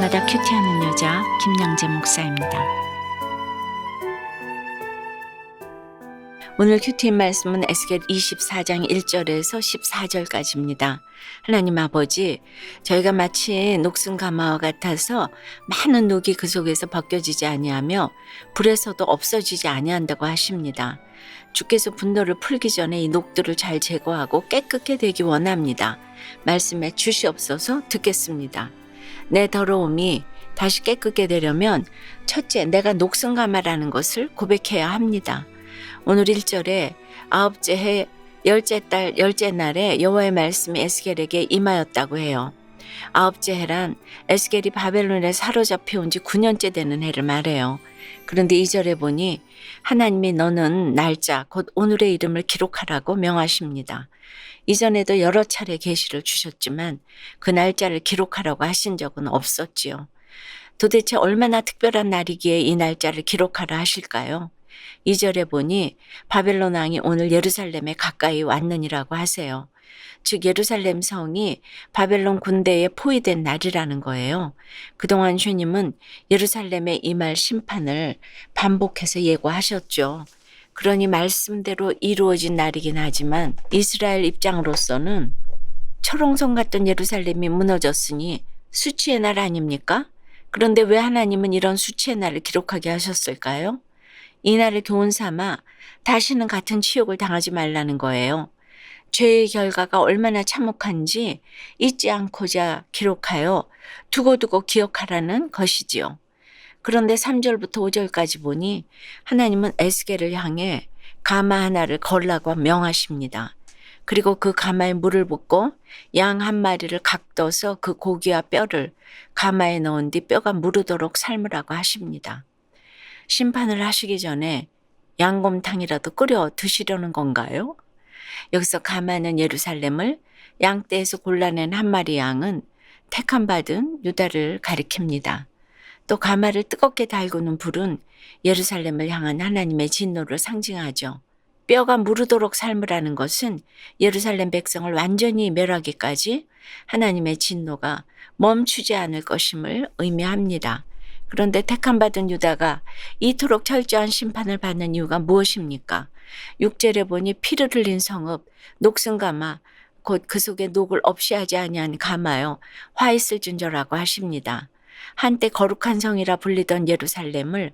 날마다 큐티하는 여자 김양재 목사입니다. 오늘 큐티인 말씀은 에스겔 24장 1절에서 14절까지입니다. 하나님 아버지, 저희가 마치 녹슨 가마와 같아서 많은 녹이 그 속에서 벗겨지지 아니하며 불에서도 없어지지 아니한다고 하십니다. 주께서 분노를 풀기 전에 이 녹들을 잘 제거하고 깨끗게 되기 원합니다. 말씀에 주시옵소서. 듣겠습니다. 내 더러움이 다시 깨끗게 되려면 첫째, 내가 녹슨 가마라는 것을 고백해야 합니다. 오늘 1절에 아홉째 해 열째 달 열째 날에 여호와의 말씀이 에스겔에게 임하였다고 해요. 아홉째 해란 에스겔이 바벨론에 사로잡혀 온 지 9년째 되는 해를 말해요. 그런데 2절에 보니 하나님이 너는 날짜 곧 오늘의 이름을 기록하라고 명하십니다. 이전에도 여러 차례 계시를 주셨지만 그 날짜를 기록하라고 하신 적은 없었지요. 도대체 얼마나 특별한 날이기에 이 날짜를 기록하라 하실까요? 2절에 보니 바벨론 왕이 오늘 예루살렘에 가까이 왔느니라고 하세요. 즉 예루살렘 성이 바벨론 군대에 포위된 날이라는 거예요. 그동안 주님은 예루살렘에 임할 심판을 반복해서 예고하셨죠. 그러니 말씀대로 이루어진 날이긴 하지만 이스라엘 입장으로서는 철옹성 같던 예루살렘이 무너졌으니 수치의 날 아닙니까? 그런데 왜 하나님은 이런 수치의 날을 기록하게 하셨을까요? 이 날을 교훈 삼아 다시는 같은 치욕을 당하지 말라는 거예요. 죄의 결과가 얼마나 참혹한지 잊지 않고자 기록하여 두고두고 기억하라는 것이지요. 그런데 3절부터 5절까지 보니 하나님은 에스겔을 향해 가마 하나를 걸라고 명하십니다. 그리고 그 가마에 물을 붓고 양 한 마리를 각떠서 그 고기와 뼈를 가마에 넣은 뒤 뼈가 무르도록 삶으라고 하십니다. 심판을 하시기 전에 양곰탕이라도 끓여 드시려는 건가요? 여기서 가마는 예루살렘을, 양떼에서 골라낸 한 마리 양은 택함받은 유다를 가리킵니다. 또 가마를 뜨겁게 달구는 불은 예루살렘을 향한 하나님의 진노를 상징하죠. 뼈가 무르도록 삶으라는 것은 예루살렘 백성을 완전히 멸하기까지 하나님의 진노가 멈추지 않을 것임을 의미합니다. 그런데 택함받은 유다가 이토록 철저한 심판을 받는 이유가 무엇입니까? 6절에 보니 피를 흘린 성읍, 녹슨 가마, 곧 그 속에 녹을 없이 하지 아니한 가마요, 화 있을 준저라고 하십니다. 한때 거룩한 성이라 불리던 예루살렘을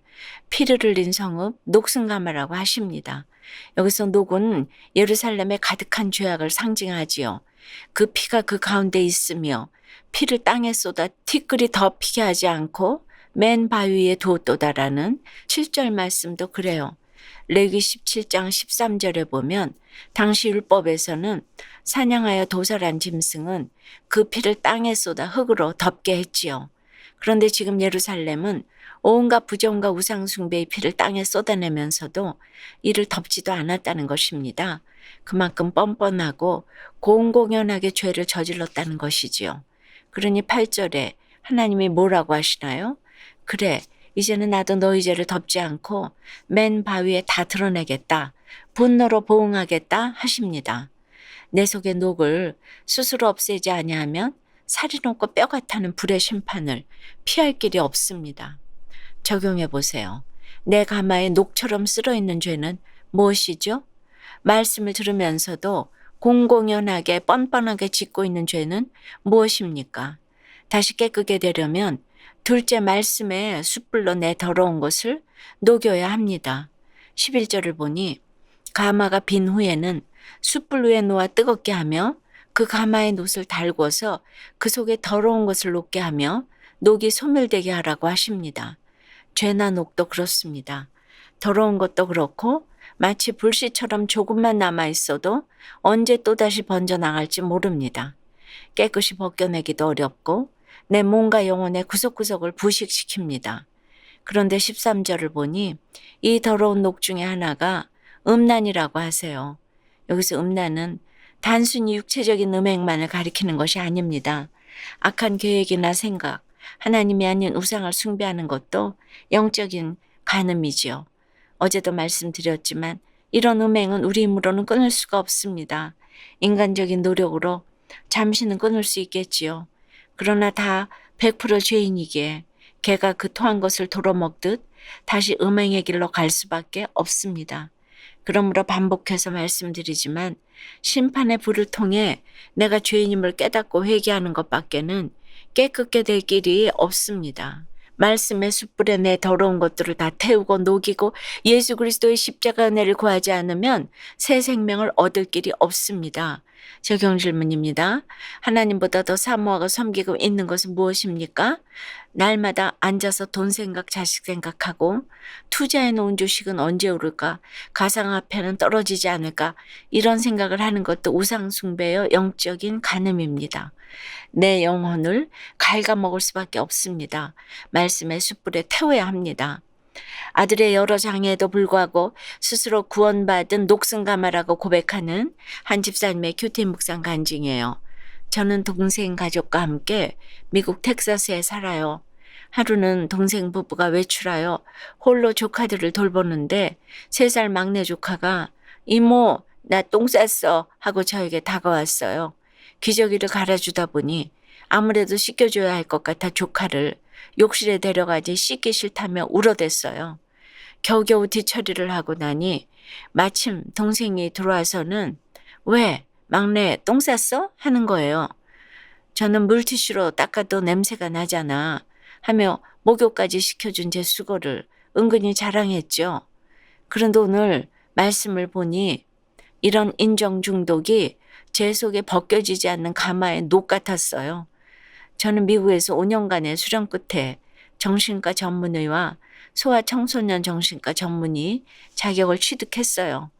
피를 흘린 성읍, 녹슨 가마라고 하십니다. 여기서 녹은 예루살렘의 가득한 죄악을 상징하지요. 그 피가 그 가운데 있으며 피를 땅에 쏟아 티끌이 더 피게 하지 않고 맨 바위에 두었도다라는 7절 말씀도 그래요. 레위기 17장 13절에 보면 당시 율법에서는 사냥하여 도살한 짐승은 그 피를 땅에 쏟아 흙으로 덮게 했지요. 그런데 지금 예루살렘은 온갖 부정과 우상숭배의 피를 땅에 쏟아내면서도 이를 덮지도 않았다는 것입니다. 그만큼 뻔뻔하고 공공연하게 죄를 저질렀다는 것이지요. 그러니 8절에 하나님이 뭐라고 하시나요? 그래, 이제는 나도 너희 죄를 덮지 않고 맨 바위에 다 드러내겠다. 분노로 보응하겠다 하십니다. 내 속의 녹을 스스로 없애지 아니하면 살이 녹고 뼈가 타는 불의 심판을 피할 길이 없습니다. 적용해 보세요. 내 가마에 녹처럼 쓸어있는 죄는 무엇이죠? 말씀을 들으면서도 공공연하게 뻔뻔하게 짓고 있는 죄는 무엇입니까? 다시 깨끗게 되려면 둘째 말씀에 숯불로 내 더러운 것을 녹여야 합니다. 11절을 보니 가마가 빈 후에는 숯불 위에 놓아 뜨겁게 하며 그 가마에 놋을 달궈서 그 속에 더러운 것을 녹게 하며 녹이 소멸되게 하라고 하십니다. 죄나 녹도 그렇습니다. 더러운 것도 그렇고 마치 불씨처럼 조금만 남아 있어도 언제 또다시 번져나갈지 모릅니다. 깨끗이 벗겨내기도 어렵고 내 몸과 영혼의 구석구석을 부식시킵니다. 그런데 13절을 보니 이 더러운 녹 중에 하나가 음란이라고 하세요. 여기서 음란은 단순히 육체적인 음행만을 가리키는 것이 아닙니다. 악한 계획이나 생각, 하나님이 아닌 우상을 숭배하는 것도 영적인 간음이지요. 어제도 말씀드렸지만 이런 음행은 우리 힘으로는 끊을 수가 없습니다. 인간적인 노력으로 잠시는 끊을 수 있겠지요. 그러나 다 100% 죄인이기에 개가 그 토한 것을 도로먹듯 다시 음행의 길로 갈 수밖에 없습니다. 그러므로 반복해서 말씀드리지만 심판의 불을 통해 내가 죄인임을 깨닫고 회개하는 것밖에는 깨끗게 될 길이 없습니다. 말씀의 숯불에 내 더러운 것들을 다 태우고 녹이고 예수 그리스도의 십자가 은혜를 구하지 않으면 새 생명을 얻을 길이 없습니다. 적용 질문입니다. 하나님보다 더 사모하고 섬기고 있는 것은 무엇입니까? 날마다 앉아서 돈 생각, 자식 생각하고 투자해 놓은 주식은 언제 오를까? 가상화폐는 떨어지지 않을까? 이런 생각을 하는 것도 우상 숭배여 영적인 간음입니다. 내 영혼을 갉아먹을 수밖에 없습니다. 말씀의 숯불에 태워야 합니다. 아들의 여러 장애에도 불구하고 스스로 구원받은 녹슨가마라고 고백하는 한 집사님의 큐티 묵상 간증이에요. 저는 동생 가족과 함께 미국 텍사스에 살아요. 하루는 동생 부부가 외출하여 홀로 조카들을 돌보는데 3살 막내 조카가 이모 나 똥 쌌어 하고 저에게 다가왔어요. 기저귀를 갈아주다 보니 아무래도 씻겨줘야 할 것 같아 조카를 욕실에 데려가지 씻기 싫다며 울어댔어요. 겨우겨우 뒤처리를 하고 나니 마침 동생이 들어와서는 왜 막내 똥 쌌어? 하는 거예요. 저는 물티슈로 닦아도 냄새가 나잖아 하며 목욕까지 시켜준 제 수고를 은근히 자랑했죠. 그런데 오늘 말씀을 보니 이런 인정 중독이 제 속에 벗겨지지 않는 가마의 녹 같았어요. 저는 미국에서 5년간의 수련 끝에 정신과 전문의와 소아청소년 정신과 전문의 자격을 취득했어요.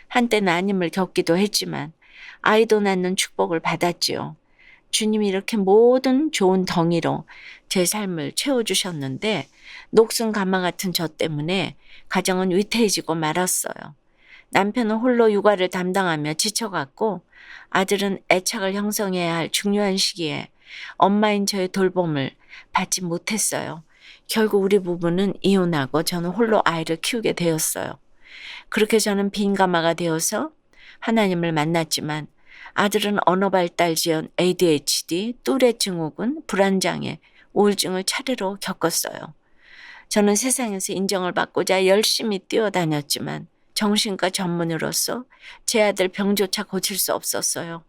한때는 아님을 겪기도 했지만 아이도 낳는 축복을 받았지요. 주님이 이렇게 모든 좋은 덩이로 제 삶을 채워주셨는데 녹슨 가마 같은 저 때문에 가정은 위태해지고 말았어요. 남편은 홀로 육아를 담당하며 지쳐갔고 아들은 애착을 형성해야 할 중요한 시기에 엄마인 저의 돌봄을 받지 못했어요. 결국 우리 부부는 이혼하고 저는 홀로 아이를 키우게 되었어요. 그렇게 저는 빈 가마가 되어서 하나님을 만났지만 아들은 언어 발달 지연 ADHD, 뚜레 증후군, 불안장애, 우울증을 차례로 겪었어요. 저는 세상에서 인정을 받고자 열심히 뛰어다녔지만 정신과 전문의로서 제 아들 병조차 고칠 수 없었어요.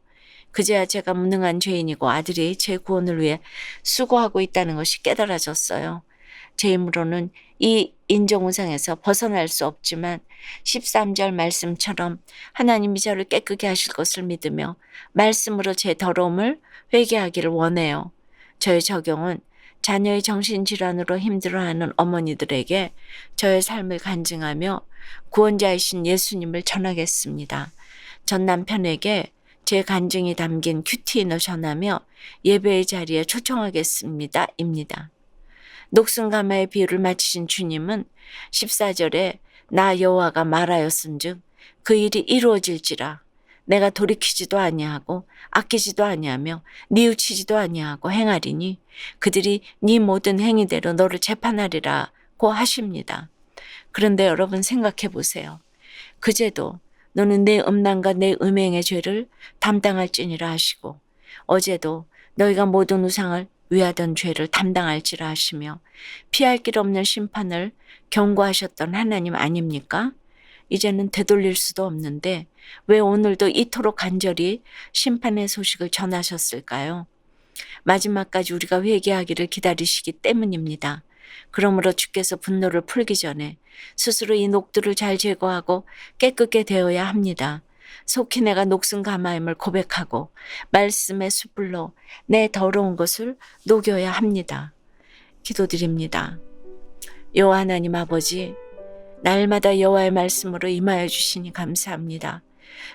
그제야 제가 무능한 죄인이고 아들이 제 구원을 위해 수고하고 있다는 것이 깨달아졌어요. 제 힘으로는 이 인정우상에서 벗어날 수 없지만 13절 말씀처럼 하나님이 저를 깨끗게 하실 것을 믿으며 말씀으로 제 더러움을 회개하기를 원해요. 저의 적용은 자녀의 정신질환으로 힘들어하는 어머니들에게 저의 삶을 간증하며 구원자이신 예수님을 전하겠습니다. 전 남편에게 제 간증이 담긴 큐티인을 전하며 예배의 자리에 초청하겠습니다. 입니다. 녹슨 가마의 비유를 마치신 주님은 14절에 나 여호와가 말하였은즉 그 일이 이루어질지라 내가 돌이키지도 아니하고 아끼지도 아니하며 뉘우치지도 아니하고 행하리니 그들이 네 모든 행위대로 너를 재판하리라고 하십니다. 그런데 여러분 생각해 보세요. 그제도 너는 내 음란과 내 음행의 죄를 담당할지니라 하시고 어제도 너희가 모든 우상을 위하던 죄를 담당할지라 하시며 피할 길 없는 심판을 경고하셨던 하나님 아닙니까? 이제는 되돌릴 수도 없는데 왜 오늘도 이토록 간절히 심판의 소식을 전하셨을까요? 마지막까지 우리가 회개하기를 기다리시기 때문입니다. 그러므로 주께서 분노를 풀기 전에 스스로 이 녹들을 잘 제거하고 깨끗게 되어야 합니다. 속히 내가 녹슨 가마임을 고백하고 말씀의 숯불로 내 더러운 것을 녹여야 합니다. 기도드립니다. 여호와 하나님 아버지, 날마다 여호와의 말씀으로 임하여 주시니 감사합니다.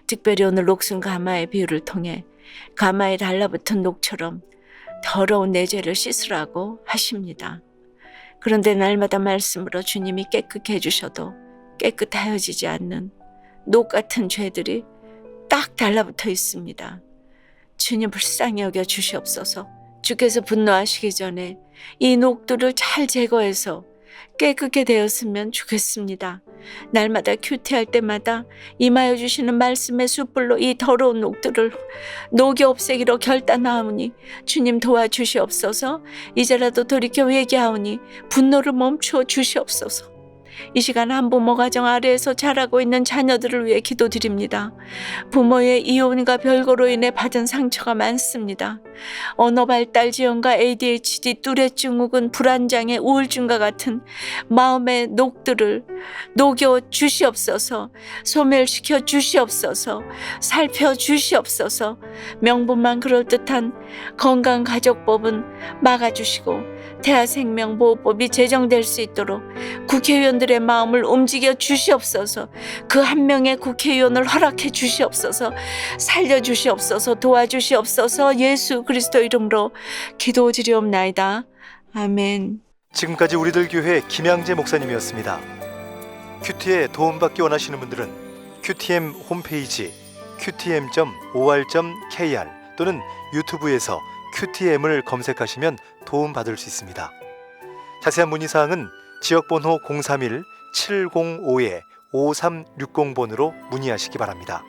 특별히 오늘 녹슨 가마의 비유를 통해 가마에 달라붙은 녹처럼 더러운 내 죄를 씻으라고 하십니다. 그런데 날마다 말씀으로 주님이 깨끗게 해주셔도 깨끗하여지지 않는 녹 같은 죄들이 딱 달라붙어 있습니다. 주님 불쌍히 여겨 주시옵소서. 주께서 분노하시기 전에 이 녹들을 잘 제거해서 깨끗게 되었으면 좋겠습니다. 날마다 큐티할 때마다 임하여 주시는 말씀의 숯불로 이 더러운 녹들을 녹여 없애기로 결단하오니 주님 도와주시옵소서. 이제라도 돌이켜 회개하오니 분노를 멈추어 주시옵소서. 이 시간 한부모 가정 아래에서 자라고 있는 자녀들을 위해 기도드립니다. 부모의 이혼과 별거로 인해 받은 상처가 많습니다. 언어 발달 지연과 ADHD, 뚜레 증후군, 불안장애, 우울증과 같은 마음의 녹들을 녹여 주시옵소서. 소멸시켜 주시옵소서. 살펴 주시옵소서. 명분만 그럴듯한 건강가족법은 막아주시고 태아생명보호법이 제정될 수 있도록 국회의원들의 마음을 움직여 주시옵소서. 그 한 명의 국회의원을 허락해 주시옵소서. 살려 주시옵소서. 도와주시옵소서. 예수 그리스도 이름으로 기도드리옵나이다. 아멘. 지금까지 우리들 교회 김양재 목사님이었습니다. 큐티에 도움받기 원하시는 분들은 QTM 홈페이지 qtm.or.kr 또는 유튜브에서 QTM을 검색하시면 도움받을 수 있습니다. 자세한 문의사항은 지역번호 031-705-5360번으로 문의하시기 바랍니다.